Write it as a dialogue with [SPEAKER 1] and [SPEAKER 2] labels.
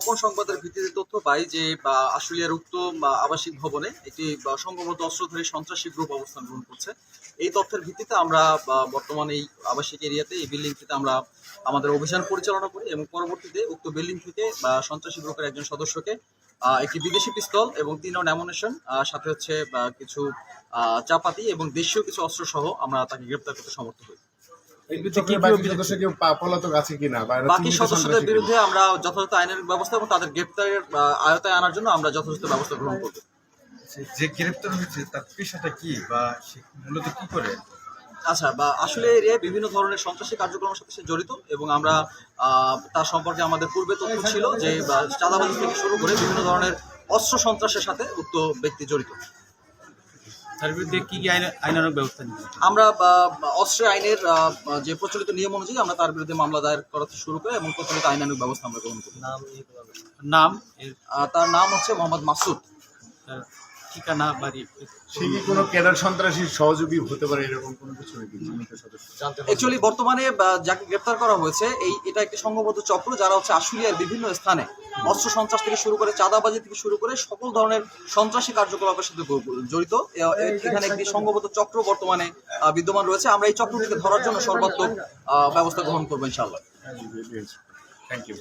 [SPEAKER 1] গোপন সংবাদের ভিত্তিতে তথ্য পাই যে আশুলিয়ার উক্ত আবাসিক ভবনে একটি সংঘবদ্ধ অস্ত্রধারী সন্ত্রাসী গ্রুপ অবস্থান গ্রহণ করছে। এই তথ্যের ভিত্তিতে আমরা বর্তমানে এই আবাসিক এরিয়াতে এই বিল্ডিং থেকে আমরা আমাদের অভিযান পরিচালনা করি এবং পরবর্তীতে উক্ত বিল্ডিং থেকে সন্ত্রাসী গ্রুপের একজন সদস্যকে একটি বিদেশি পিস্তল এবং 3 রাউন্ড অ্যামুনিশন সাথে হচ্ছে কিছু চাপাতি এবং দেশীয় কিছু অস্ত্র সহ আমরা তাকে গ্রেপ্তার করতে সমর্থ হই। বাকি সদস্যদের বিরুদ্ধে আমরা যথাযথ আইনের ব্যবস্থা এবং তাদের গ্রেপ্তারের আয়তায় আনার জন্য আমরা যথাযথ ব্যবস্থা গ্রহণ করব।
[SPEAKER 2] যে গ্রেপ্তার হয়েছে তার পেশাটা কি বা সে মূলত কি করে?
[SPEAKER 1] আচ্ছা, আসলে এরিয়ায় বিভিন্ন ধরনের সন্ত্রাসী কার্যক্রমের সাথে সে জড়িত এবং আমরা তার সম্পর্কে আমাদের পূর্বে তথ্য ছিল যে চাঁদাবাজি থেকে শুরু করে বিভিন্ন ধরনের অস্ত্র সন্ত্রাসের সাথে উক্ত ব্যক্তি জড়িত।
[SPEAKER 3] তার বিরুদ্ধে কি আইনানুগ ব্যবস্থা নিবে?
[SPEAKER 1] আমরা অস্ত্র আইনের যে প্রচলিত নিয়ম অনুযায়ী আমরা তার বিরুদ্ধে মামলা দায়ের করা শুরু করি এবং প্রচলিত আইনানুগ ব্যবস্থা আমরা গ্রহণ করি।
[SPEAKER 3] নাম?
[SPEAKER 1] তার নাম হচ্ছে মোহাম্মদ মাসুদ।
[SPEAKER 3] ঠিকানা, বাড়ি?
[SPEAKER 4] সে কি কোনো ক্যাডার সন্ত্রাসীর সহযোগী হতে পারে এরকম কোনো কিছু নাকি?
[SPEAKER 1] অ্যাকচুয়ালি বর্তমানে যাকে গ্রেপ্তার করা হয়েছে এটা একটি সংঘবদ্ধ চক্র যারা হচ্ছে আশুলিয়ার বিভিন্ন স্থানে অস্ত্র সন্ত্রাস থেকে শুরু করে চাঁদাবাজি থেকে শুরু করে সকল ধরনের সন্ত্রাসী কার্যকলাপের সাথে জড়িত। এখানে একটি সংঘবদ্ধ চক্র বর্তমানে বিদ্যমান রয়েছে। আমরা এই চক্রটিকে ধরার জন্য সর্বাত্মক ব্যবস্থা গ্রহণ করবো ইনশাআল্লাহ।
[SPEAKER 4] Thank you.